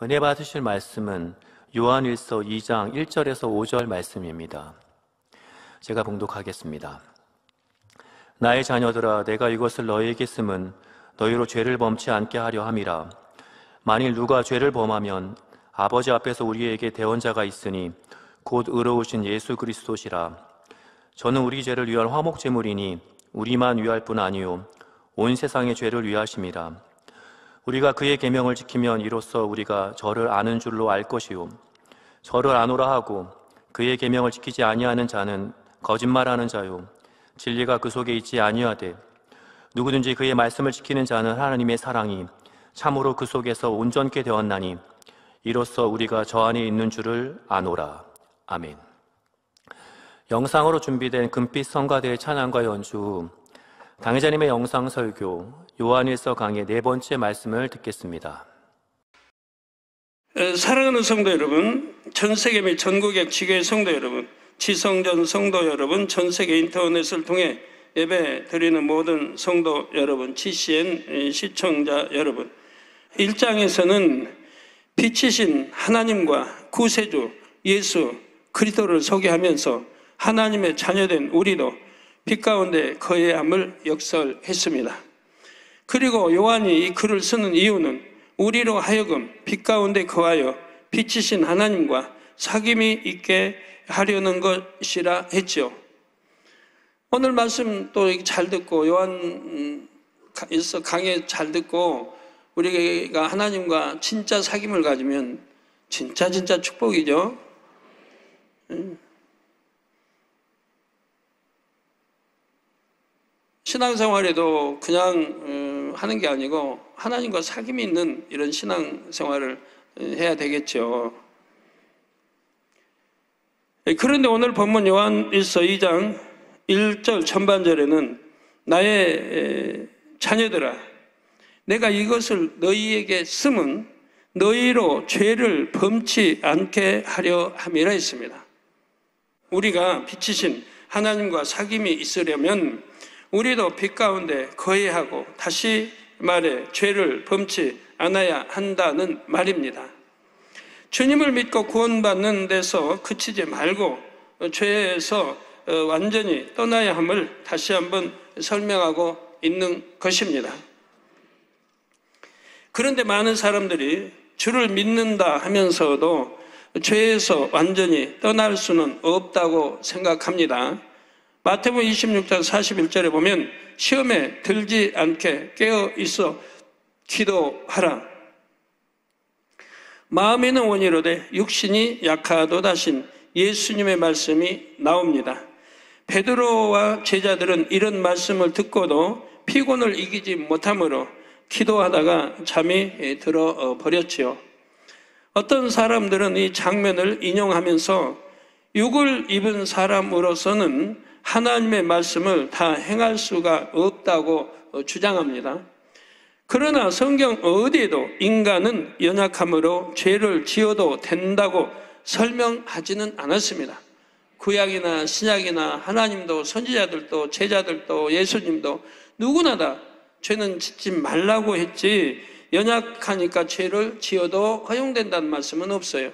은혜 받으실 말씀은 요한일서 2장 1절에서 5절 말씀입니다. 제가 봉독하겠습니다. 나의 자녀들아, 내가 이것을 너희에게 쓰면 너희로 죄를 범치 않게 하려 함이라. 만일 누가 죄를 범하면 아버지 앞에서 우리에게 대언자가 있으니 곧 의로우신 예수 그리스도시라. 저는 우리 죄를 위한 화목제물이니 우리만 위할 뿐 아니요 온 세상의 죄를 위하심이라. 우리가 그의 계명을 지키면 이로써 우리가 저를 아는 줄로 알 것이요 저를 아노라 하고 그의 계명을 지키지 아니하는 자는 거짓말하는 자요 진리가 그 속에 있지 아니하되 누구든지 그의 말씀을 지키는 자는 하나님의 사랑이 참으로 그 속에서 온전케 되었나니 이로써 우리가 저 안에 있는 줄을 아노라. 아멘. 영상으로 준비된 금빛 성가대의 찬양과 연주 후 당회자님의 영상 설교 요한일서 강의 4번째 말씀을 듣겠습니다. 사랑하는 성도 여러분, 전세계 및 전국의 지교회 성도 여러분, 지성전 성도 여러분, 전세계 인터넷을 통해 예배 드리는 모든 성도 여러분, GCN 시청자 여러분, 1장에서는 빛이신 하나님과 구세주 예수 그리스도를 소개하면서 하나님의 자녀된 우리도 빛 가운데 거해함을 역설했습니다. 그리고 요한이 이 글을 쓰는 이유는 우리로 하여금 빛 가운데 거하여 빛이신 하나님과 사귐이 있게 하려는 것이라 했죠. 오늘 말씀 또 잘 듣고 요한일서 강의 잘 듣고 우리가 하나님과 진짜 사귐을 가지면 진짜 축복이죠. 신앙생활에도 그냥 하는 게 아니고 하나님과 사귐이 있는 이런 신앙생활을 해야 되겠죠. 그런데 오늘 본문 요한일서 2장 1절 전반절에는 나의 자녀들아, 내가 이것을 너희에게 쓰면 너희로 죄를 범치 않게 하려 함이라 했습니다. 우리가 빛이신 하나님과 사귐이 있으려면 우리도 빛 가운데 거해하고, 다시 말해 죄를 범치 않아야 한다는 말입니다. 주님을 믿고 구원받는 데서 그치지 말고 죄에서 완전히 떠나야 함을 다시 한번 설명하고 있는 것입니다. 그런데 많은 사람들이 주를 믿는다 하면서도 죄에서 완전히 떠날 수는 없다고 생각합니다. 마태복음 26장 41절에 보면 시험에 들지 않게 깨어 있어 기도하라. 마음에는 원이로되 육신이 약하도다신 예수님의 말씀이 나옵니다. 베드로와 제자들은 이런 말씀을 듣고도 피곤을 이기지 못함으로 기도하다가 잠이 들어 버렸지요. 어떤 사람들은 이 장면을 인용하면서 육을 입은 사람으로서는 하나님의 말씀을 다 행할 수가 없다고 주장합니다. 그러나 성경 어디에도 인간은 연약함으로 죄를 지어도 된다고 설명하지는 않았습니다. 구약이나 신약이나 하나님도 선지자들도 제자들도 예수님도 누구나 다 죄는 짓지 말라고 했지 연약하니까 죄를 지어도 허용된다는 말씀은 없어요.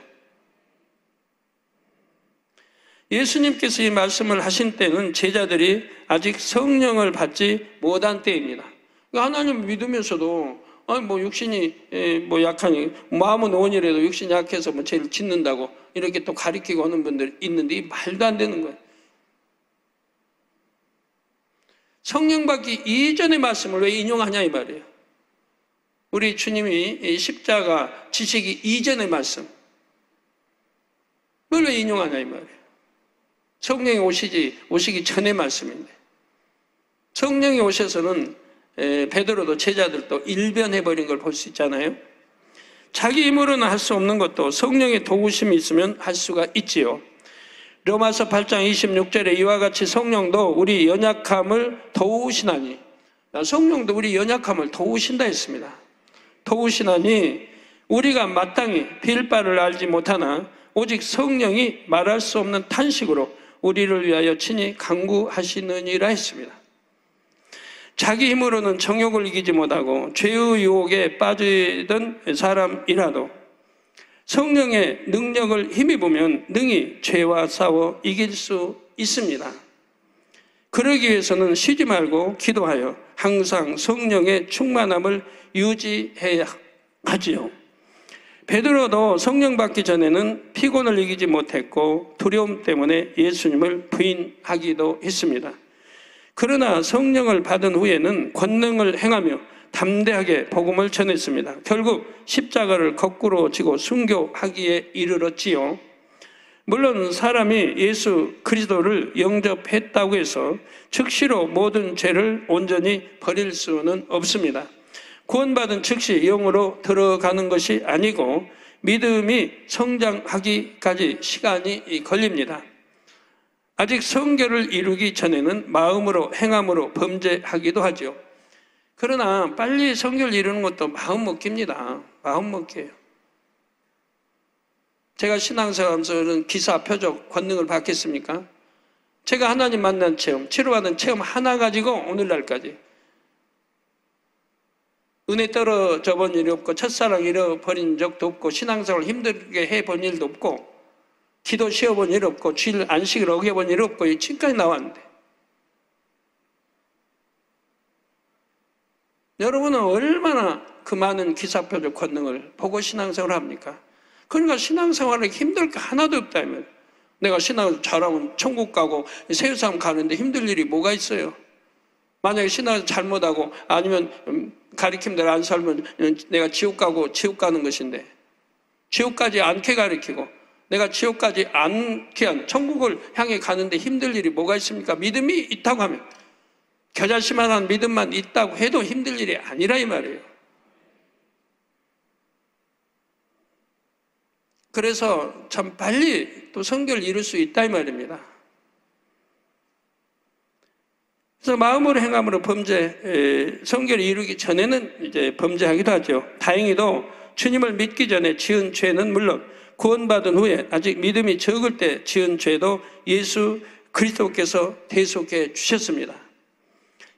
예수님께서 이 말씀을 하신 때는 제자들이 아직 성령을 받지 못한 때입니다. 하나님 믿으면서도 육신이 약하니 마음은 원이라도 육신이 약해서 죄를 짓는다고 이렇게 또 가리키고 하는 분들이 있는데 이 말도 안 되는 거예요. 성령 받기 이전의 말씀을 왜 인용하냐 이 말이에요. 우리 주님이 십자가 지시기 이전의 말씀 그걸 왜 인용하냐 이 말이에요. 성령이 오시기 전의 말씀인데, 성령이 오셔서는 베드로도 제자들도 일변해버린 걸 볼 수 있잖아요. 자기 힘으로는 할 수 없는 것도 성령의 도우심이 있으면 할 수가 있지요. 로마서 8장 26절에 이와 같이 성령도 우리 연약함을 도우시나니, 성령도 우리 연약함을 도우신다 했습니다. 도우시나니 우리가 마땅히 빌 바를 알지 못하나 오직 성령이 말할 수 없는 탄식으로 우리를 위하여 친히 간구하시느니라 했습니다. 자기 힘으로는 정욕을 이기지 못하고 죄의 유혹에 빠지던 사람이라도 성령의 능력을 힘입으면 능히 죄와 싸워 이길 수 있습니다. 그러기 위해서는 쉬지 말고 기도하여 항상 성령의 충만함을 유지해야 하지요. 베드로도 성령 받기 전에는 피곤을 이기지 못했고 두려움 때문에 예수님을 부인하기도 했습니다. 그러나 성령을 받은 후에는 권능을 행하며 담대하게 복음을 전했습니다. 결국 십자가를 거꾸로 지고 순교하기에 이르렀지요. 물론 사람이 예수 그리스도를 영접했다고 해서 즉시로 모든 죄를 온전히 버릴 수는 없습니다. 구원받은 즉시 영으로 들어가는 것이 아니고 믿음이 성장하기까지 시간이 걸립니다. 아직 성결을 이루기 전에는 마음으로 행함으로 범죄하기도 하죠. 그러나 빨리 성결을 이루는 것도 마음먹기입니다. 마음먹기예요. 제가 신앙생활하면서 기사, 표적, 권능을 받겠습니까? 제가 하나님 만난 체험, 치료받은 체험 하나 가지고 오늘날까지 은혜 떨어져 본 일이 없고 첫사랑 잃어버린 적도 없고 신앙생활 힘들게 해본 일도 없고 기도 쉬어본 일 없고 주일 안식을 어겨본 일 없고 지금까지 나왔는데 여러분은 얼마나 그 많은 기사표적 권능을 보고 신앙생활을 합니까? 그러니까 신앙생활이 힘들 게 하나도 없다면 내가 신앙을 잘하면 천국 가고 세상 가는데 힘들 일이 뭐가 있어요? 만약에 신앙을 잘못하고 아니면 가리킴대로 안 살면 내가 지옥 가고 지옥 가는 것인데 지옥 가지 않게 가리키고 내가 지옥 가지 않게 한 천국을 향해 가는데 힘들 일이 뭐가 있습니까? 믿음이 있다고 하면 겨자씨만한 믿음만 있다고 해도 힘들 일이 아니라 이 말이에요. 그래서 참 빨리 또 성결을 이룰 수 있다 이 말입니다. 그래서 마음으로 행함으로 성결을 이루기 전에는 이제 범죄하기도 하죠. 다행히도 주님을 믿기 전에 지은 죄는 물론 구원받은 후에 아직 믿음이 적을 때 지은 죄도 예수 그리스도께서 대속해 주셨습니다.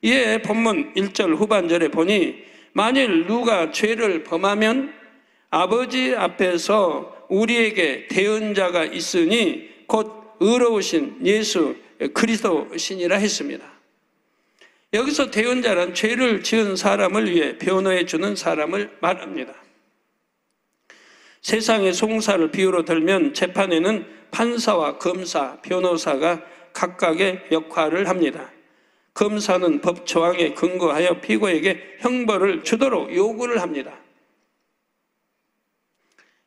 이에 본문 1절 후반절에 보니 만일 누가 죄를 범하면 아버지 앞에서 우리에게 대언자가 있으니 곧 의로우신 예수 그리스도시니라 했습니다. 여기서 대언자란 죄를 지은 사람을 위해 변호해 주는 사람을 말합니다. 세상의 송사를 비유로 들면 재판에는 판사와 검사, 변호사가 각각의 역할을 합니다. 검사는 법 조항에 근거하여 피고에게 형벌을 주도록 요구를 합니다.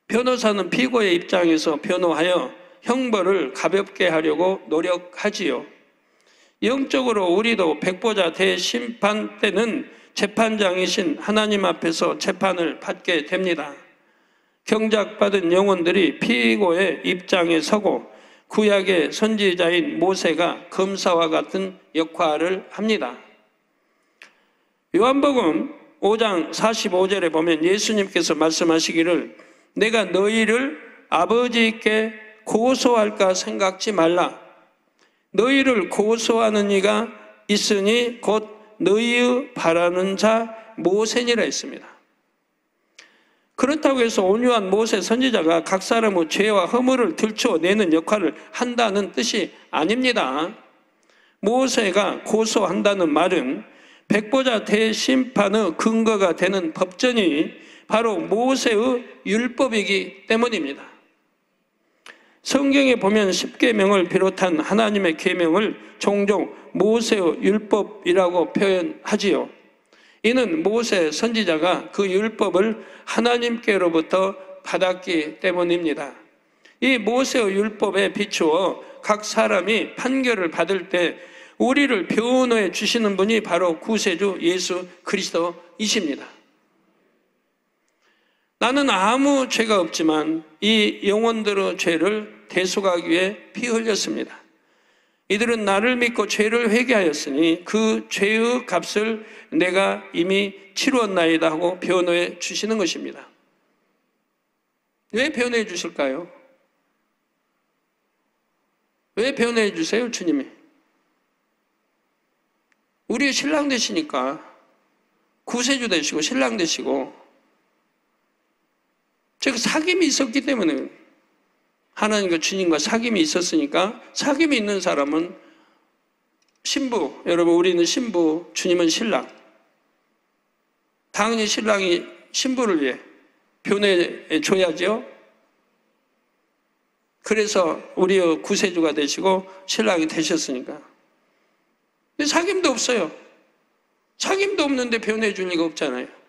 변호사는 피고의 입장에서 변호하여 형벌을 가볍게 하려고 노력하지요. 영적으로 우리도 백보자 대심판 때는 재판장이신 하나님 앞에서 재판을 받게 됩니다. 경작받은 영혼들이 피고의 입장에 서고 구약의 선지자인 모세가 검사와 같은 역할을 합니다. 요한복음 5장 45절에 보면 예수님께서 말씀하시기를 내가 너희를 아버지께 고소할까 생각지 말라. 너희를 고소하는 이가 있으니 곧 너희의 바라는 자 모세니라 했습니다. 그렇다고 해서 온유한 모세 선지자가 각 사람의 죄와 허물을 들춰내는 역할을 한다는 뜻이 아닙니다. 모세가 고소한다는 말은 백보자 대심판의 근거가 되는 법전이 바로 모세의 율법이기 때문입니다. 성경에 보면 십계명을 비롯한 하나님의 계명을 종종 모세의 율법이라고 표현하지요. 이는 모세 선지자가 그 율법을 하나님께로부터 받았기 때문입니다. 이 모세의 율법에 비추어 각 사람이 판결을 받을 때 우리를 변호해 주시는 분이 바로 구세주 예수 그리스도이십니다. 나는 아무 죄가 없지만 이 영혼들의 죄를 대속하기 위해 피 흘렸습니다. 이들은 나를 믿고 죄를 회개하였으니 그 죄의 값을 내가 이미 치루었나이다 하고 변호해 주시는 것입니다. 왜 변호해 주실까요? 왜 변호해 주세요, 주님이? 우리의 신랑 되시니까 구세주 되시고 신랑 되시고 즉 사귐이 있었기 때문에, 하나님과 주님과 사귐이 있었으니까, 사귐이 있는 사람은 신부, 여러분 우리는 신부, 주님은 신랑. 당연히 신랑이 신부를 위해 변해줘야죠. 그래서 우리의 구세주가 되시고 신랑이 되셨으니까. 근데 사귐도 없어요. 사귐도 없는데 변해줄 리가 없잖아요.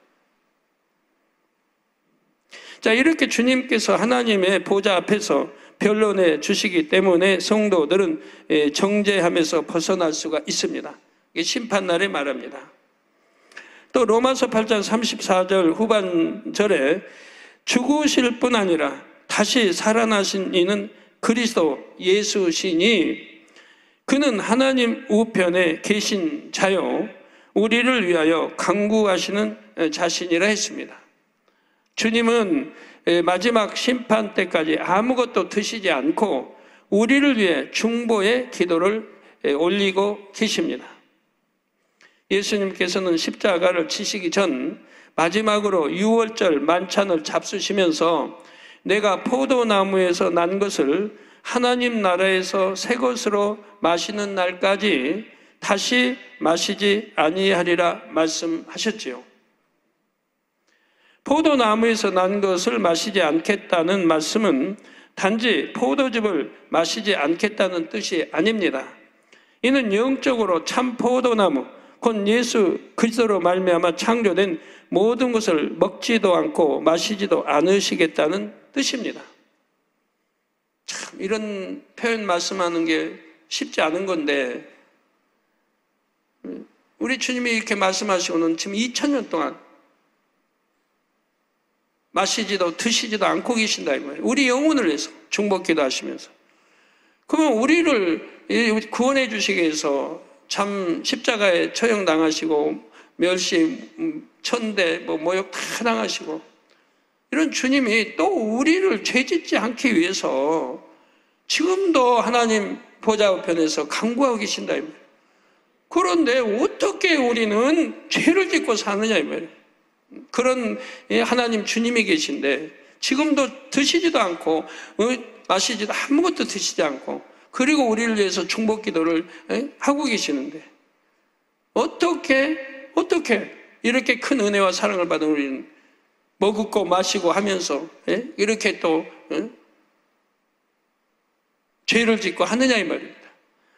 자, 이렇게 주님께서 하나님의 보좌 앞에서 변론해 주시기 때문에 성도들은 정죄함에서 벗어날 수가 있습니다. 이게 심판날에 말합니다. 또 로마서 8장 34절 후반절에 죽으실 뿐 아니라 다시 살아나신 이는 그리스도 예수시니 그는 하나님 우편에 계신 자요 우리를 위하여 간구하시는 자신이라 했습니다. 주님은 마지막 심판 때까지 아무것도 드시지 않고 우리를 위해 중보의 기도를 올리고 계십니다. 예수님께서는 십자가를 치시기 전 마지막으로 유월절 만찬을 잡수시면서 내가 포도나무에서 난 것을 하나님 나라에서 새 것으로 마시는 날까지 다시 마시지 아니하리라 말씀하셨지요. 포도나무에서 난 것을 마시지 않겠다는 말씀은 단지 포도즙을 마시지 않겠다는 뜻이 아닙니다. 이는 영적으로 참 포도나무, 곧 예수 그리스도로 말미암아 창조된 모든 것을 먹지도 않고 마시지도 않으시겠다는 뜻입니다. 참 이런 표현 말씀하는 게 쉽지 않은 건데 우리 주님이 이렇게 말씀하시고는 지금 2000년 동안 마시지도 드시지도 않고 계신다 이 말이에요. 우리 영혼을 위해서 중보기도 하시면서. 그러면 우리를 구원해 주시기 위해서 참 십자가에 처형당하시고 멸시, 천대, 모욕 다 당하시고 이런 주님이 또 우리를 죄짓지 않기 위해서 지금도 하나님 보좌 우편에서 간구하고 계신다 이 말이에요. 그런데 어떻게 우리는 죄를 짓고 사느냐 이 말이에요. 그런 하나님 주님이 계신데 지금도 드시지도 않고 마시지도 아무것도 드시지 않고 그리고 우리를 위해서 중보기도를 하고 계시는데 어떻게 이렇게 큰 은혜와 사랑을 받은 우리는 먹고 마시고 하면서 이렇게 또 죄를 짓고 하느냐 이 말입니다.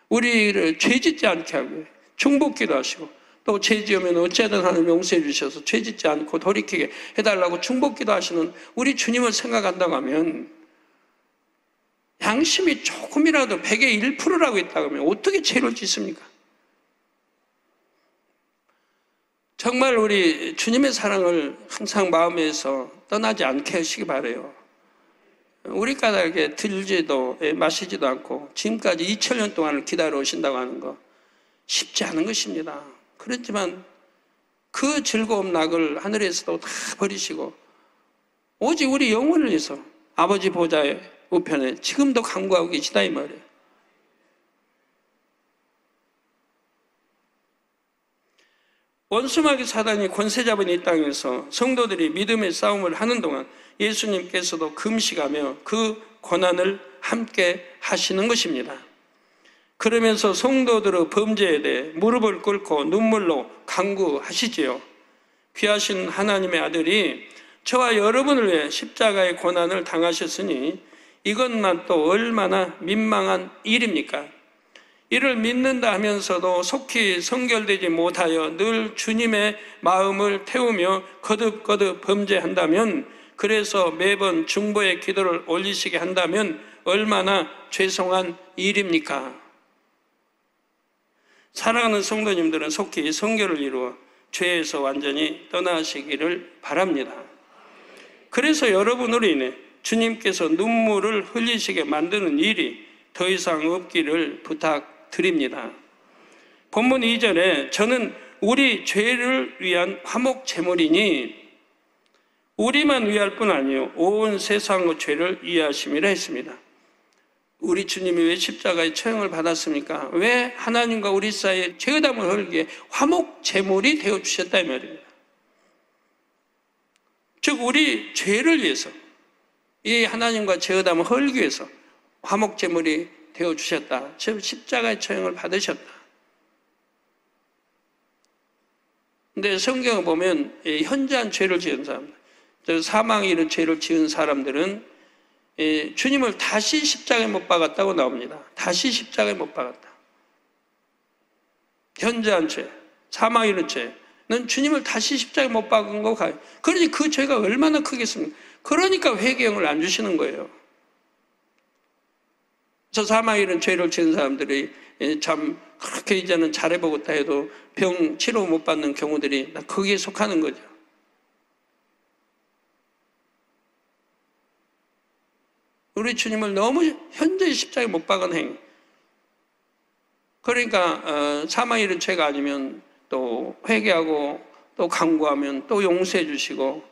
우리를 죄 짓지 않게 하고 중보기도 하시고 또 죄 지으면 어찌하든 하나님 용서해 주셔서 죄 짓지 않고 돌이키게 해달라고 중보기도 하시는 우리 주님을 생각한다고 하면 양심이 조금이라도 100의 1%라고 있다고 하면 어떻게 죄를 짓습니까? 정말 우리 주님의 사랑을 항상 마음에서 떠나지 않게 하시기 바라요. 우리 까닭에 들지도 마시지도 않고 지금까지 2000년 동안을 기다려 오신다고 하는 거 쉽지 않은 것입니다. 그렇지만 그 즐거운 낙을 하늘에서도 다 버리시고 오직 우리 영혼을 위해서 아버지 보좌의 우편에 지금도 간구하고 계시다 이 말이에요. 원수마귀 사단이 권세 잡은 이 땅에서 성도들이 믿음의 싸움을 하는 동안 예수님께서도 금식하며 그 고난을 함께 하시는 것입니다. 그러면서 성도들의 범죄에 대해 무릎을 꿇고 눈물로 간구하시지요. 귀하신 하나님의 아들이 저와 여러분을 위해 십자가의 고난을 당하셨으니 이것만 또 얼마나 민망한 일입니까? 이를 믿는다 하면서도 속히 성결되지 못하여 늘 주님의 마음을 태우며 거듭거듭 범죄한다면, 그래서 매번 중보의 기도를 올리시게 한다면 얼마나 죄송한 일입니까? 사랑하는 성도님들은 속히 성결을 이루어 죄에서 완전히 떠나시기를 바랍니다. 그래서 여러분으로 인해 주님께서 눈물을 흘리시게 만드는 일이 더 이상 없기를 부탁드립니다. 본문 2절에 저는 우리 죄를 위한 화목 제물이니 우리만 위할 뿐 아니요 온 세상의 죄를 위하심이라 했습니다. 우리 주님이 왜 십자가의 처형을 받았습니까? 왜 하나님과 우리 사이에 죄의담을 흘기에 화목 제물이 되어주셨다 이 말입니다. 즉 우리 죄를 위해서 이 하나님과 제어담을 헐기 위해서 화목제물이 되어주셨다. 즉 십자가의 처형을 받으셨다. 근데 성경을 보면 현저한 죄를 지은 사람들, 사망에 이른 죄를 지은 사람들은 주님을 다시 십자가에 못 박았다고 나옵니다. 다시 십자가에 못 박았다. 현저한 죄, 사망에 이른 죄는 주님을 다시 십자가에 못 박은 거 가요. 그러니 그 죄가 얼마나 크겠습니까? 그러니까 회개형을 안 주시는 거예요. 저 사망에 이른 죄를 지은 사람들이 참 그렇게 이제는 잘해보겠다 해도 병 치료 못 받는 경우들이 거기에 속하는 거죠. 우리 주님을 너무 현저히 십자가에 못 박은 행위. 그러니까 사망에 이른 죄가 아니면 또 회개하고 또 간구하면 또 용서해 주시고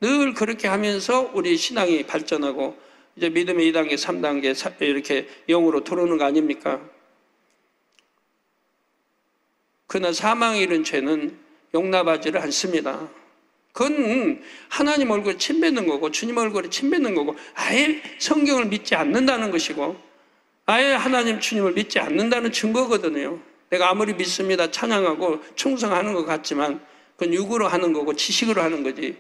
늘 그렇게 하면서 우리 신앙이 발전하고 이제 믿음의 2단계, 3단계 이렇게 영으로 들어오는 거 아닙니까? 그러나 사망에 이른 죄는 용납하지를 않습니다. 그건 하나님 얼굴에 침 뱉는 거고 주님 얼굴에 침 뱉는 거고 아예 성경을 믿지 않는다는 것이고 아예 하나님 주님을 믿지 않는다는 증거거든요. 내가 아무리 믿습니다 찬양하고 충성하는 것 같지만 그건 육으로 하는 거고 지식으로 하는 거지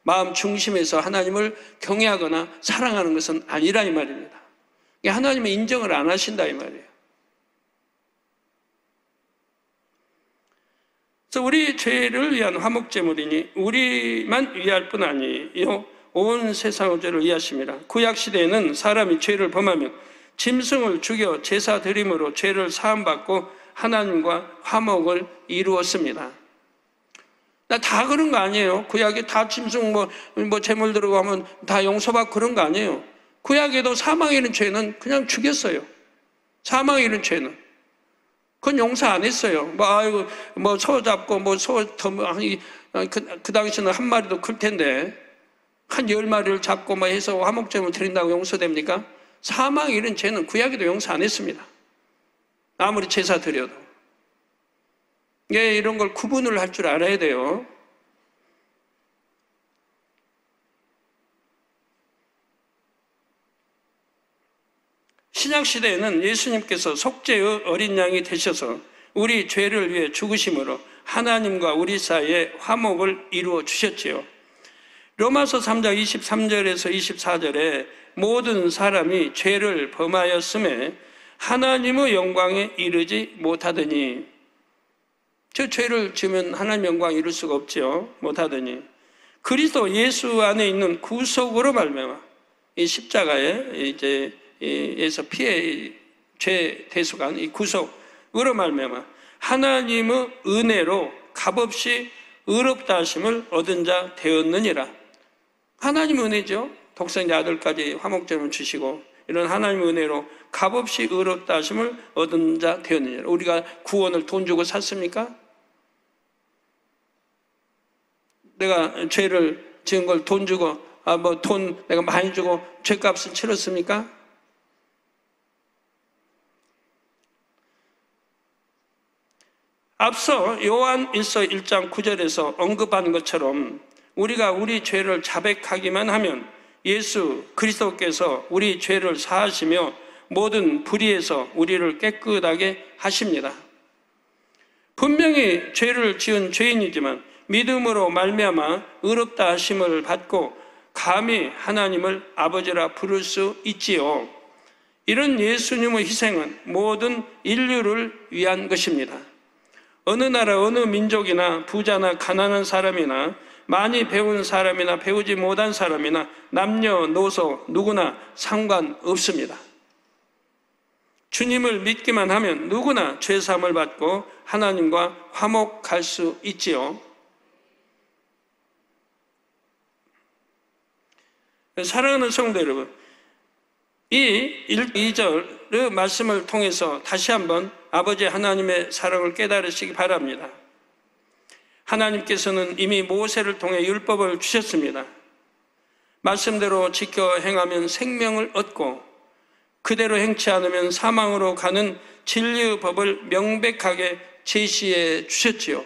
마음 중심에서 하나님을 경외하거나 사랑하는 것은 아니라 이 말입니다. 하나님의 인정을 안 하신다 이 말이에요. 그래서 우리 죄를 위한 화목제물이니 우리만 위할 뿐 아니요 온 세상의 죄를 위하심이라. 구약시대에는 사람이 죄를 범하면 짐승을 죽여 제사 드림으로 죄를 사함받고 하나님과 화목을 이루었습니다. 다 그런 거 아니에요. 구약에 다 짐승 뭐 제물 들어가면 다 용서받고 그런 거 아니에요. 구약에도 사망에 이른 죄는 그냥 죽였어요. 사망에 이른 죄는. 그건 용서 안 했어요. 소 잡고 그 당시는 한 마리도 클 텐데 한 10마리를 잡고 해서 화목제물 드린다고 용서됩니까? 사망에 이른 죄는 구약에도 용서 안 했습니다. 아무리 제사 드려도. 이런 걸 구분을 할 줄 알아야 돼요. 신약시대에는 예수님께서 속죄의 어린 양이 되셔서 우리 죄를 위해 죽으심으로 하나님과 우리 사이에 화목을 이루어 주셨지요. 로마서 3장 23절에서 24절에 모든 사람이 죄를 범하였음에 하나님의 영광에 이르지 못하더니 저 죄를 지으면 하나님 영광 이룰 수가 없죠. 못하더니 그리스도 예수 안에 있는 구속으로 말미암아 이 십자가에 에서 피해 죄 대속한 이 구속으로 말미암아 하나님의 은혜로 값없이 의롭다 하심을 얻은 자 되었느니라. 하나님의 은혜죠. 독생자 아들까지 화목제물 주시고 이런 하나님의 은혜로 값없이 의롭다 하심을 얻은 자 되었느니라. 우리가 구원을 돈 주고 샀습니까? 내가 죄를 지은 걸 돈 주고 돈 내가 많이 주고 죄값을 치렀습니까? 앞서 요한일서 1장 9절에서 언급한 것처럼 우리가 우리 죄를 자백하기만 하면 예수 그리스도께서 우리 죄를 사하시며 모든 불의에서 우리를 깨끗하게 하십니다. 분명히 죄를 지은 죄인이지만 믿음으로 말미암아 의롭다 하심을 받고 감히 하나님을 아버지라 부를 수 있지요. 이런 예수님의 희생은 모든 인류를 위한 것입니다. 어느 나라 어느 민족이나 부자나 가난한 사람이나 많이 배운 사람이나 배우지 못한 사람이나 남녀노소 누구나 상관없습니다. 주님을 믿기만 하면 누구나 죄사함을 받고 하나님과 화목할 수 있지요. 사랑하는 성도 여러분, 이 2절의 말씀을 통해서 다시 한번 아버지 하나님의 사랑을 깨달으시기 바랍니다. 하나님께서는 이미 모세를 통해 율법을 주셨습니다. 말씀대로 지켜 행하면 생명을 얻고 그대로 행치 않으면 사망으로 가는 진리의 법을 명백하게 제시해 주셨지요.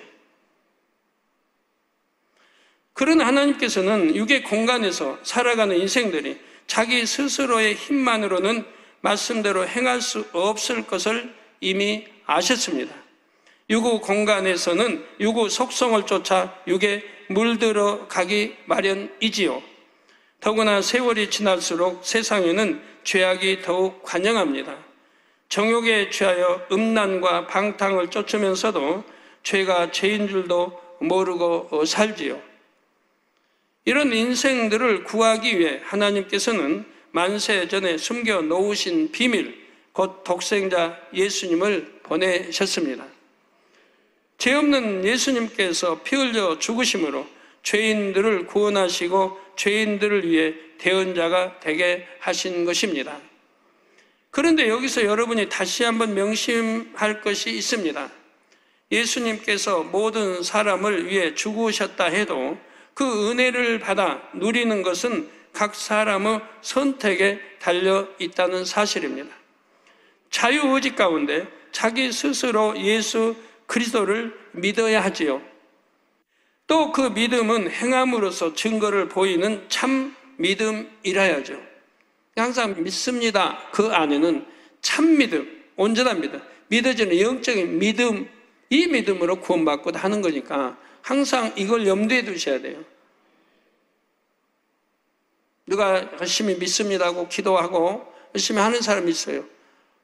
그런 하나님께서는 육의 공간에서 살아가는 인생들이 자기 스스로의 힘만으로는 말씀대로 행할 수 없을 것을 이미 아셨습니다. 유구 공간에서는 유구 속성을 쫓아 육에 물들어 가기 마련이지요. 더구나 세월이 지날수록 세상에는 죄악이 더욱 관영합니다. 정욕에 취하여 음란과 방탕을 쫓으면서도 죄가 죄인 줄도 모르고 살지요. 이런 인생들을 구하기 위해 하나님께서는 만세 전에 숨겨 놓으신 비밀, 곧 독생자 예수님을 보내셨습니다. 죄 없는 예수님께서 피 흘려 죽으심으로 죄인들을 구원하시고 죄인들을 위해 대언자가 되게 하신 것입니다. 그런데 여기서 여러분이 다시 한번 명심할 것이 있습니다. 예수님께서 모든 사람을 위해 죽으셨다 해도 그 은혜를 받아 누리는 것은 각 사람의 선택에 달려 있다는 사실입니다. 자유의지 가운데 자기 스스로 예수 그리스도를 믿어야 하지요. 또 그 믿음은 행함으로써 증거를 보이는 참 믿음이라야죠. 항상 믿습니다. 그 안에는 참 믿음, 온전한 믿음, 믿어지는 영적인 믿음, 이 믿음으로 구원받고 하는 거니까 항상 이걸 염두에 두셔야 돼요. 누가 열심히 믿습니다 하고 기도하고 열심히 하는 사람이 있어요.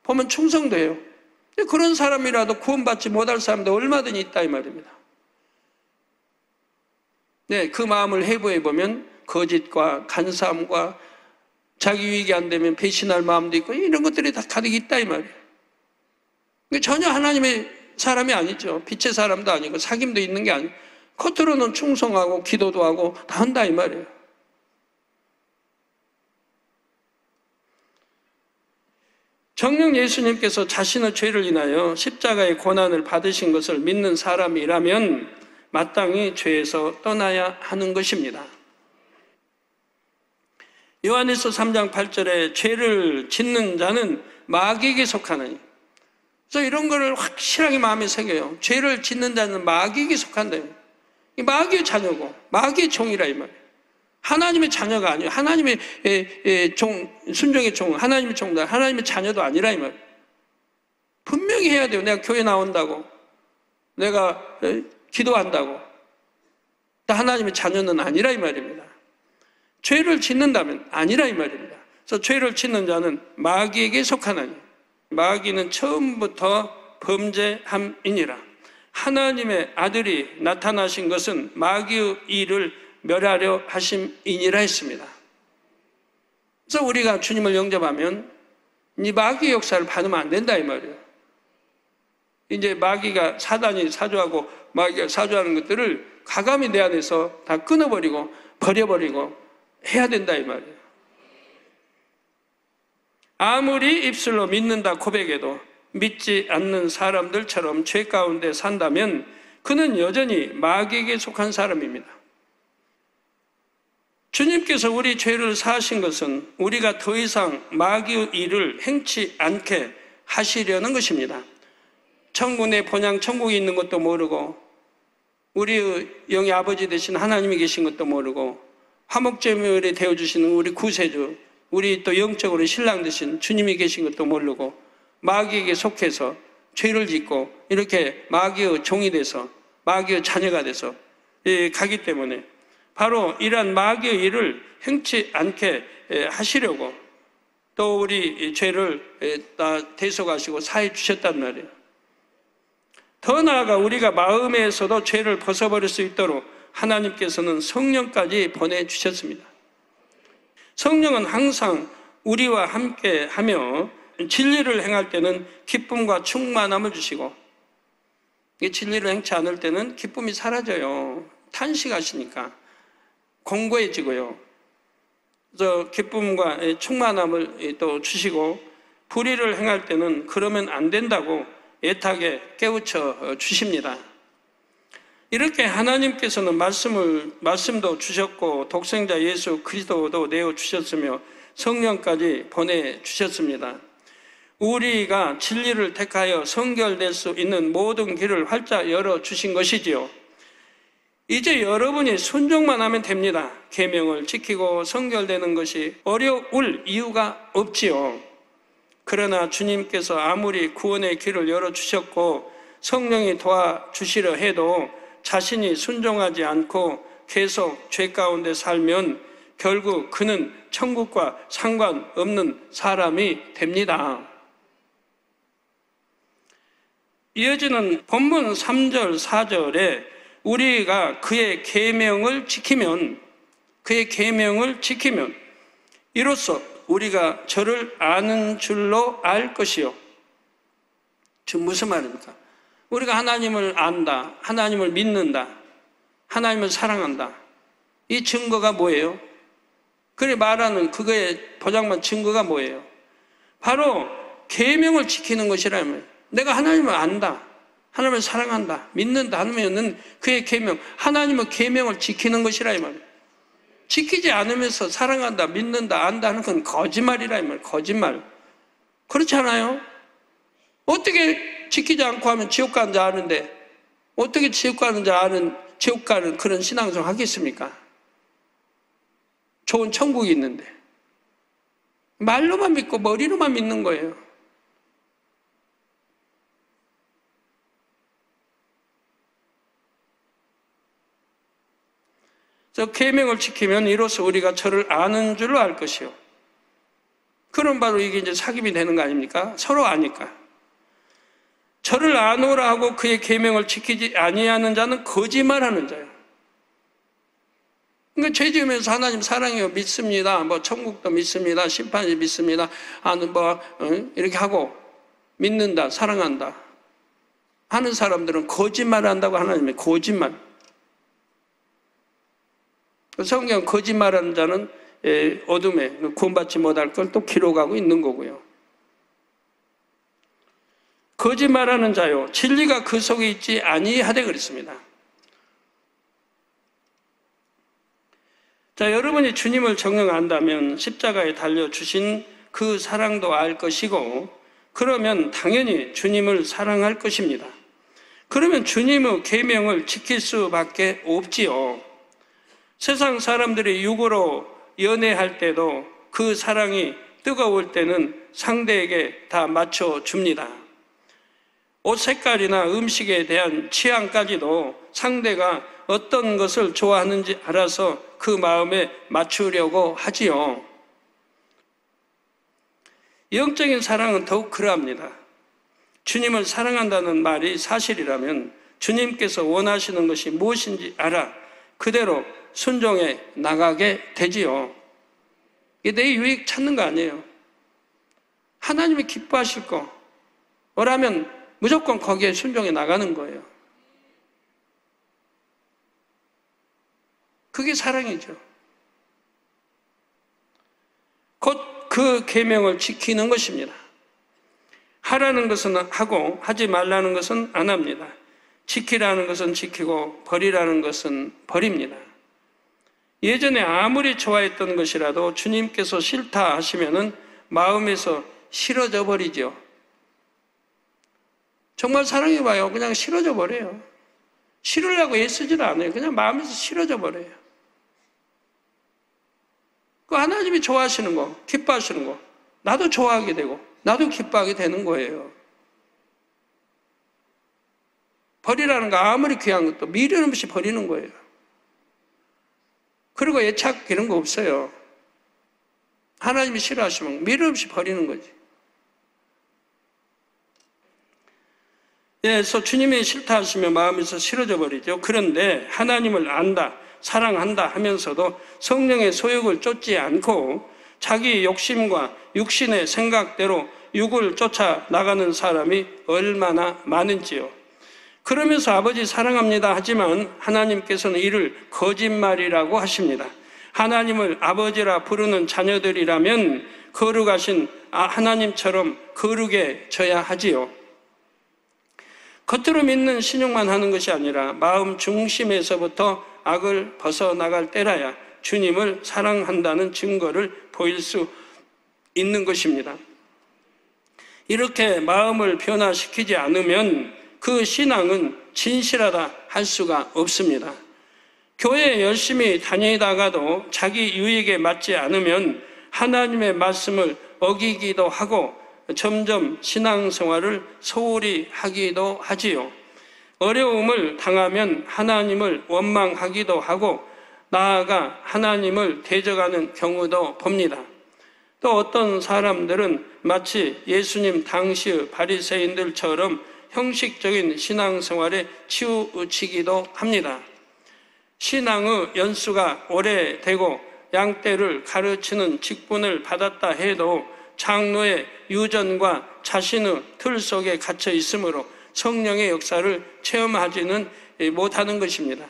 보면 충성돼요. 그런 사람이라도 구원받지 못할 사람도 얼마든지 있다 이 말입니다. 네, 그 마음을 해부해 보면 거짓과 간사함과 자기 유익이 안 되면 배신할 마음도 있고 이런 것들이 다 가득 있다 이 말이에요. 전혀 하나님의 사람이 아니죠. 빛의 사람도 아니고 사귐도 있는 게 아니고 겉으로는 충성하고 기도도 하고 다 한다 이 말이에요. 정녕 예수님께서 자신의 죄를 인하여 십자가의 고난을 받으신 것을 믿는 사람이라면 마땅히 죄에서 떠나야 하는 것입니다. 요한일서 3장 8절에 죄를 짓는 자는 마귀에게 속하느니, 그래서 이런 거를 확실하게 마음에 새겨요. 죄를 짓는 자는 마귀에게 속한다. 이 마귀의 자녀고 마귀의 종이라 이 말이에요. 하나님의 자녀가 아니에요. 하나님의 종, 순종의 종, 하나님의 종다, 하나님의 자녀도 아니라 이 말이에요. 분명히 해야 돼요. 내가 교회 나온다고, 내가 기도한다고, 하나님의 자녀는 아니라 이 말입니다. 죄를 짓는다면 아니라 이 말입니다. 그래서 죄를 짓는 자는 마귀에게 속하나니, 마귀는 처음부터 범죄함이니라. 하나님의 아들이 나타나신 것은 마귀의 일을 멸하려 하심이니라 했습니다. 그래서 우리가 주님을 영접하면 이 마귀의 역사를 받으면 안 된다 이 말이에요. 이제 마귀가, 사단이 사주하고 마귀가 사주하는 것들을 과감히 내 안에서 다 끊어버리고 버려버리고 해야 된다 이 말이에요. 아무리 입술로 믿는다 고백해도 믿지 않는 사람들처럼 죄 가운데 산다면 그는 여전히 마귀에게 속한 사람입니다. 주님께서 우리 죄를 사하신 것은 우리가 더 이상 마귀의 일을 행치 않게 하시려는 것입니다. 천국의 본향 천국에 있는 것도 모르고 우리의 영의 아버지 되신 하나님이 계신 것도 모르고 화목제물이 되어주시는 우리 구세주, 우리 또 영적으로 신랑 되신 주님이 계신 것도 모르고 마귀에게 속해서 죄를 짓고 이렇게 마귀의 종이 돼서 마귀의 자녀가 돼서 가기 때문에 바로 이러한 마귀의 일을 행치 않게 하시려고 또 우리 죄를 다 대속하시고 사해 주셨단 말이에요. 더 나아가 우리가 마음에서도 죄를 벗어버릴 수 있도록 하나님께서는 성령까지 보내주셨습니다. 성령은 항상 우리와 함께 하며 진리를 행할 때는 기쁨과 충만함을 주시고 진리를 행치 않을 때는 기쁨이 사라져요. 탄식하시니까 공고해지고요. 그래서 기쁨과 충만함을 또 주시고 불의를 행할 때는 그러면 안 된다고 애타게 깨우쳐 주십니다. 이렇게 하나님께서는 말씀도 주셨고 독생자 예수 그리스도도 내어 주셨으며 성령까지 보내 주셨습니다. 우리가 진리를 택하여 성결될 수 있는 모든 길을 활짝 열어 주신 것이지요. 이제 여러분이 순종만 하면 됩니다. 계명을 지키고 성결되는 것이 어려울 이유가 없지요. 그러나 주님께서 아무리 구원의 길을 열어주셨고 성령이 도와주시려 해도 자신이 순종하지 않고 계속 죄 가운데 살면 결국 그는 천국과 상관없는 사람이 됩니다. 이어지는 본문 3절, 4절에 우리가 그의 계명을 지키면 이로써 우리가 저를 아는 줄로 알 것이요. 지금 무슨 말입니까? 우리가 하나님을 안다, 하나님을 믿는다, 하나님을 사랑한다. 이 증거가 뭐예요? 그래 말하는 그거의 보장만 증거가 뭐예요? 바로 계명을 지키는 것이라면, 내가 하나님을 안다, 하나님을 사랑한다, 믿는다 하면은 그의 계명, 하나님의 계명을 지키는 것이라 이 말이에요. 지키지 않으면서 사랑한다, 믿는다, 안다 하는 건 거짓말이라 이 말이에요. 거짓말. 그렇지 않아요? 어떻게 지키지 않고 하면 지옥 가는 줄 아는데, 어떻게 지옥 가는 줄 아는, 지옥 가는 그런 신앙생활 하겠습니까? 좋은 천국이 있는데. 말로만 믿고 머리로만 믿는 거예요. 저 계명을 지키면 이로써 우리가 저를 아는 줄로 알 것이요. 그럼 바로 이게 이제 사귐이 되는 거 아닙니까? 서로 아니까. 저를 아노라 하고 그의 계명을 지키지 아니하는 자는 거짓말하는 자예요. 그러니까 죄 지으면서 하나님 사랑해요, 믿습니다, 뭐 천국도 믿습니다, 심판이 믿습니다, 이렇게 하고 믿는다, 사랑한다 하는 사람들은 거짓말한다고 하나님의 거짓말. 성경 거짓말하는 자는 어둠에 구원받지 못할 걸 또 기록하고 있는 거고요. 거짓말하는 자요, 진리가 그 속에 있지 아니하되 그랬습니다. 자, 여러분이 주님을 정녕 안다면 십자가에 달려주신 그 사랑도 알 것이고, 그러면 당연히 주님을 사랑할 것입니다. 그러면 주님의 계명을 지킬 수밖에 없지요. 세상 사람들이 육으로 연애할 때도 그 사랑이 뜨거울 때는 상대에게 다 맞춰줍니다. 옷 색깔이나 음식에 대한 취향까지도 상대가 어떤 것을 좋아하는지 알아서 그 마음에 맞추려고 하지요. 영적인 사랑은 더욱 그러합니다. 주님을 사랑한다는 말이 사실이라면 주님께서 원하시는 것이 무엇인지 알아 그대로 순종해 나가게 되지요. 이게 내 유익 찾는 거 아니에요. 하나님이 기뻐하실 거라면 무조건 거기에 순종해 나가는 거예요. 그게 사랑이죠. 곧 그 계명을 지키는 것입니다. 하라는 것은 하고 하지 말라는 것은 안 합니다. 지키라는 것은 지키고 버리라는 것은 버립니다. 예전에 아무리 좋아했던 것이라도 주님께서 싫다 하시면은 마음에서 싫어져 버리죠. 정말 사랑해봐요. 그냥 싫어져 버려요. 싫으려고 애쓰질 않아요. 그냥 마음에서 싫어져 버려요. 그 하나님이 좋아하시는 거, 기뻐하시는 거, 나도 좋아하게 되고, 나도 기뻐하게 되는 거예요. 버리라는 거 아무리 귀한 것도 미련 없이 버리는 거예요. 그리고 애착 이런 거 없어요. 하나님이 싫어하시면 미련 없이 버리는 거지. 그래서 주님이 싫다 하시면 마음에서 싫어져 버리죠. 그런데 하나님을 안다, 사랑한다 하면서도 성령의 소욕을 쫓지 않고 자기 욕심과 육신의 생각대로 육을 쫓아 나가는 사람이 얼마나 많은지요. 그러면서 아버지 사랑합니다 하지만 하나님께서는 이를 거짓말이라고 하십니다. 하나님을 아버지라 부르는 자녀들이라면 거룩하신 하나님처럼 거룩해져야 하지요. 겉으로 믿는 신용만 하는 것이 아니라 마음 중심에서부터 악을 벗어나갈 때라야 주님을 사랑한다는 증거를 보일 수 있는 것입니다. 이렇게 마음을 변화시키지 않으면 그 신앙은 진실하다 할 수가 없습니다. 교회에 열심히 다니다가도 자기 유익에 맞지 않으면 하나님의 말씀을 어기기도 하고 점점 신앙생활을 소홀히 하기도 하지요. 어려움을 당하면 하나님을 원망하기도 하고 나아가 하나님을 대적하는 경우도 봅니다. 또 어떤 사람들은 마치 예수님 당시의 바리새인들처럼 형식적인 신앙생활에 치우치기도 합니다. 신앙의 연수가 오래되고 양떼를 가르치는 직분을 받았다 해도 장로의 유전과 자신의 틀 속에 갇혀 있으므로 성령의 역사를 체험하지는 못하는 것입니다.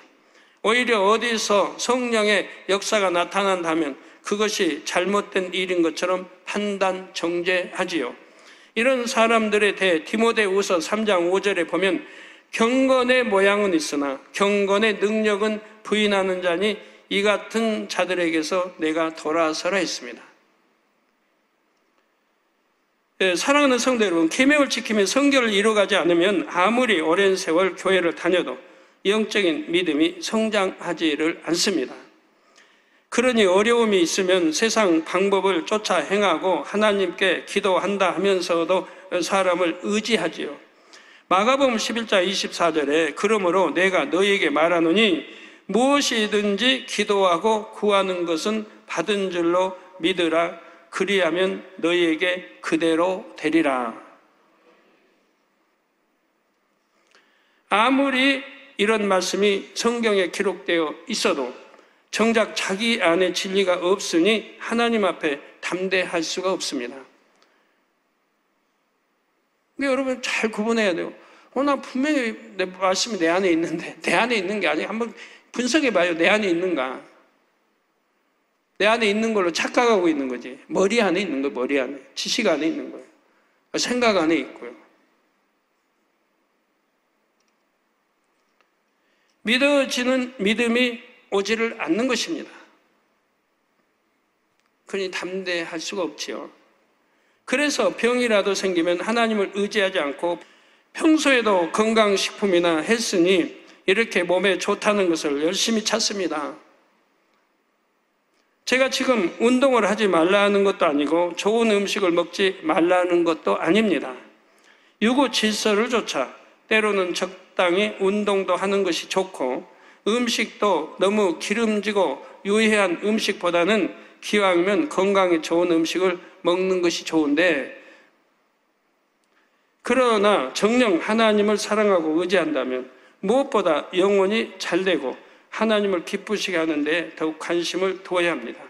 오히려 어디서 성령의 역사가 나타난다면 그것이 잘못된 일인 것처럼 판단, 정죄하지요. 이런 사람들에 대해 디모데후서 3장 5절에 보면 경건의 모양은 있으나 경건의 능력은 부인하는 자니 이 같은 자들에게서 내가 돌아서라 했습니다. 사랑하는 성도 여러분, 계명을 지키며 성결을 이루어가지 않으면 아무리 오랜 세월 교회를 다녀도 영적인 믿음이 성장하지를 않습니다. 그러니 어려움이 있으면 세상 방법을 쫓아 행하고 하나님께 기도한다 하면서도 사람을 의지하지요. 마가복음 11장 24절에 그러므로 내가 너희에게 말하노니 무엇이든지 기도하고 구하는 것은 받은 줄로 믿으라. 그리하면 너희에게 그대로 되리라. 아무리 이런 말씀이 성경에 기록되어 있어도 정작 자기 안에 진리가 없으니 하나님 앞에 담대할 수가 없습니다. 근데 여러분 잘 구분해야 돼요. 나 분명히 내 말씀이 내 안에 있는데 내 안에 있는 게 아니고 한번 분석해 봐요. 내 안에 있는가? 내 안에 있는 걸로 착각하고 있는 거지. 머리 안에 있는 거예요. 머리 안에. 지식 안에 있는 거예요. 생각 안에 있고요. 믿어지는 믿음이 오지를 않는 것입니다. 그러니 담대할 수가 없지요. 그래서 병이라도 생기면 하나님을 의지하지 않고 평소에도 건강식품이나 헬스니 이렇게 몸에 좋다는 것을 열심히 찾습니다. 제가 지금 운동을 하지 말라는 것도 아니고 좋은 음식을 먹지 말라는 것도 아닙니다. 유구 질서를 좇아 때로는 적당히 운동도 하는 것이 좋고 음식도 너무 기름지고 유해한 음식보다는 기왕이면 건강에 좋은 음식을 먹는 것이 좋은데, 그러나 정녕 하나님을 사랑하고 의지한다면 무엇보다 영혼이 잘되고 하나님을 기쁘시게 하는데 더욱 관심을 두어야 합니다.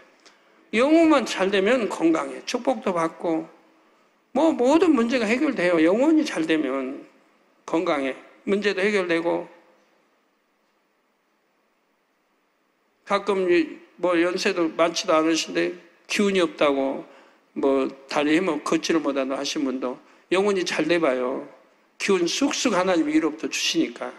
영혼만 잘되면 건강해, 축복도 받고 모든 문제가 해결돼요. 영혼이 잘되면 건강해, 문제도 해결되고. 가끔 연세도 많지도 않으신데 기운이 없다고 다리 걷지를 못한다 하신 분도 영혼이 잘 돼봐요. 기운 쑥쑥 하나님이 위로부터 주시니까.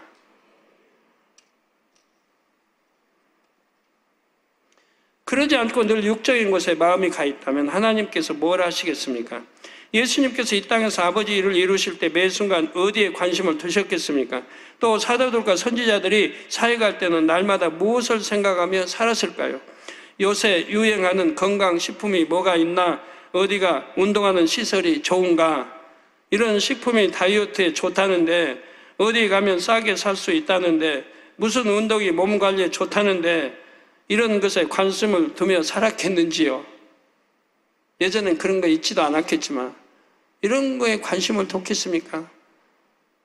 그러지 않고 늘 육적인 것에 마음이 가 있다면 하나님께서 뭘 하시겠습니까? 예수님께서 이 땅에서 아버지 일을 이루실 때 매 순간 어디에 관심을 두셨겠습니까? 또 사도들과 선지자들이 사회 갈 때는 날마다 무엇을 생각하며 살았을까요? 요새 유행하는 건강식품이 뭐가 있나? 어디가 운동하는 시설이 좋은가? 이런 식품이 다이어트에 좋다는데, 어디 가면 싸게 살 수 있다는데, 무슨 운동이 몸 관리에 좋다는데 이런 것에 관심을 두며 살았겠는지요? 예전엔 그런 거 있지도 않았겠지만 이런 거에 관심을 뒀겠습니까?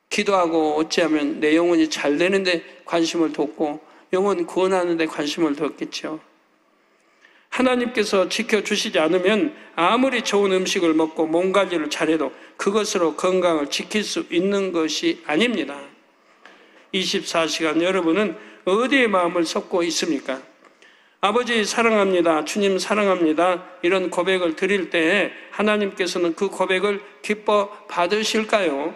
기도하고 어찌하면 내 영혼이 잘 되는데 관심을 뒀고 영혼 구원하는 데 관심을 뒀겠죠. 하나님께서 지켜주시지 않으면 아무리 좋은 음식을 먹고 몸 관리를 잘해도 그것으로 건강을 지킬 수 있는 것이 아닙니다. 24시간 여러분은 어디에 마음을 쏟고 있습니까? 아버지 사랑합니다, 주님 사랑합니다, 이런 고백을 드릴 때에 하나님께서는 그 고백을 기뻐 받으실까요?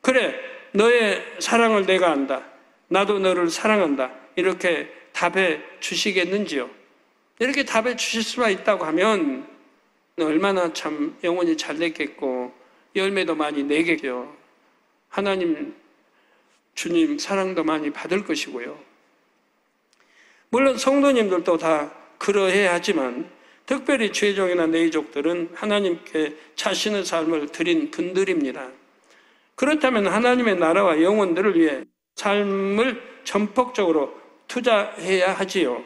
그래, 너의 사랑을 내가 안다, 나도 너를 사랑한다, 이렇게 답해 주시겠는지요? 이렇게 답해 주실 수가 있다고 하면 얼마나 참 영혼이 잘 됐겠고 열매도 많이 내겠죠. 하나님, 주님 사랑도 많이 받을 것이고요. 물론 성도님들도 다 그러해야 하지만 특별히 죄종이나 내족들은 하나님께 자신의 삶을 드린 분들입니다. 그렇다면 하나님의 나라와 영혼들을 위해 삶을 전폭적으로 투자해야 하지요.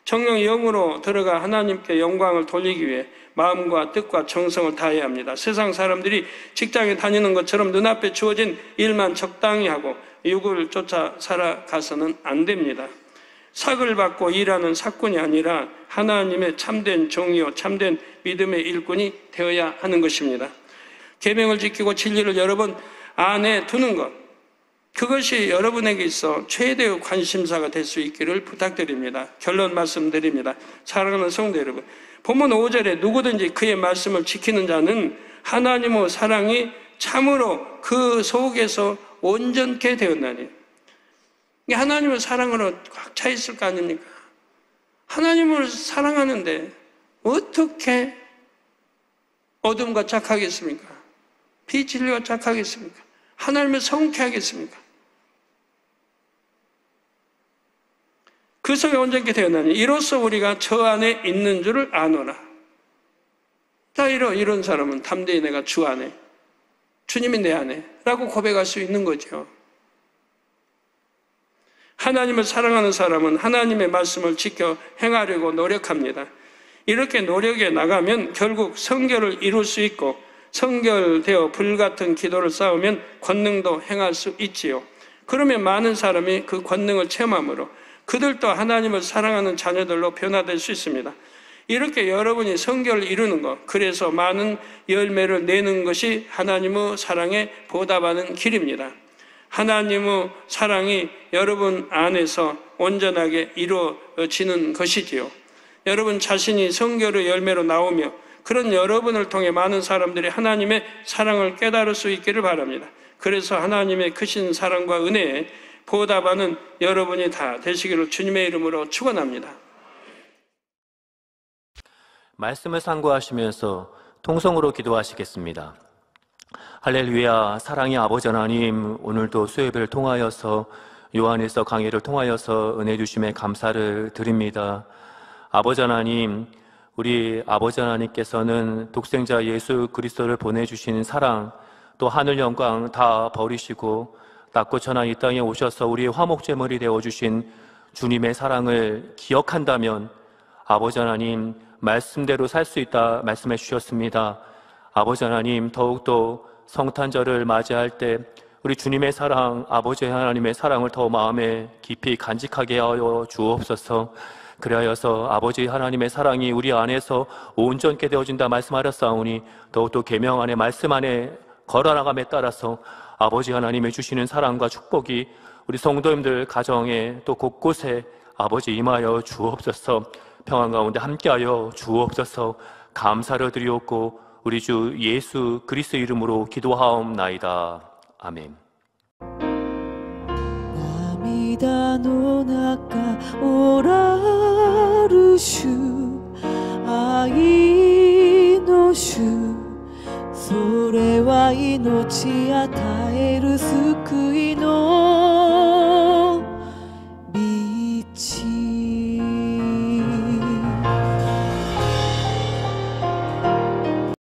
정령 영으로 들어가 하나님께 영광을 돌리기 위해 마음과 뜻과 정성을 다해야 합니다. 세상 사람들이 직장에 다니는 것처럼 눈앞에 주어진 일만 적당히 하고 육을 쫓아 살아가서는 안 됩니다. 삭을 받고 일하는 사꾼이 아니라 하나님의 참된 종이요 참된 믿음의 일꾼이 되어야 하는 것입니다. 계명을 지키고 진리를 여러분 안에 두는 것, 그것이 여러분에게 있어 최대의 관심사가 될 수 있기를 부탁드립니다. 결론 말씀드립니다. 사랑하는 성도 여러분, 본문 5절에 누구든지 그의 말씀을 지키는 자는 하나님의 사랑이 참으로 그 속에서 온전케 되었나니. 하나님의 사랑으로 꽉 차 있을 거 아닙니까? 하나님을 사랑하는데 어떻게 어둠과 착하겠습니까? 비진리와 착하겠습니까? 하나님을 성쾌하겠습니까? 그 속에 온전케 되었나니 이로써 우리가 저 안에 있는 줄을 아노라. 자, 이런 사람은 담대히 내가 주 안에, 주님이 내 안에 라고 고백할 수 있는 거죠. 하나님을 사랑하는 사람은 하나님의 말씀을 지켜 행하려고 노력합니다. 이렇게 노력해 나가면 결국 성결을 이룰 수 있고 성결되어 불같은 기도를 쌓으면 권능도 행할 수 있지요. 그러면 많은 사람이 그 권능을 체험함으로 그들도 하나님을 사랑하는 자녀들로 변화될 수 있습니다. 이렇게 여러분이 성결을 이루는 것, 그래서 많은 열매를 내는 것이 하나님의 사랑에 보답하는 길입니다. 하나님의 사랑이 여러분 안에서 온전하게 이루어지는 것이지요. 여러분 자신이 성결의 열매로 나오며 그런 여러분을 통해 많은 사람들이 하나님의 사랑을 깨달을 수 있기를 바랍니다. 그래서 하나님의 크신 사랑과 은혜에 보답하는 여러분이 다 되시기를 주님의 이름으로 축원합니다. 말씀을 상고하시면서 통성으로 기도하시겠습니다. 할렐루야. 사랑의 아버지 하나님, 오늘도 수요예배를 통하여서 요한일서 강의를 통하여서 은혜 주심에 감사를 드립니다. 아버지 하나님, 우리 아버지 하나님께서는 독생자 예수 그리스도를 보내주신 사랑, 또 하늘 영광 다 버리시고 낮고 천한 이 땅에 오셔서 우리의 화목제물이 되어주신 주님의 사랑을 기억한다면 아버지 하나님 말씀대로 살 수 있다 말씀해 주셨습니다. 아버지 하나님, 더욱더 성탄절을 맞이할 때 우리 주님의 사랑, 아버지 하나님의 사랑을 더 마음에 깊이 간직하게 하여 주옵소서. 그리하여서 아버지 하나님의 사랑이 우리 안에서 온전케 되어진다 말씀하셨사오니 더욱더 계명 안에 말씀 안에 걸어나감에 따라서 아버지 하나님의 주시는 사랑과 축복이 우리 성도님들 가정에 또 곳곳에 아버지 임하여 주옵소서. 평안 가운데 함께하여 주옵소서. 감사를 드리옵고 우리 주 예수 그리스도 이름으로 기도하옵나이다. 아멘. 涙の中おらる主愛の主それは命与える救いの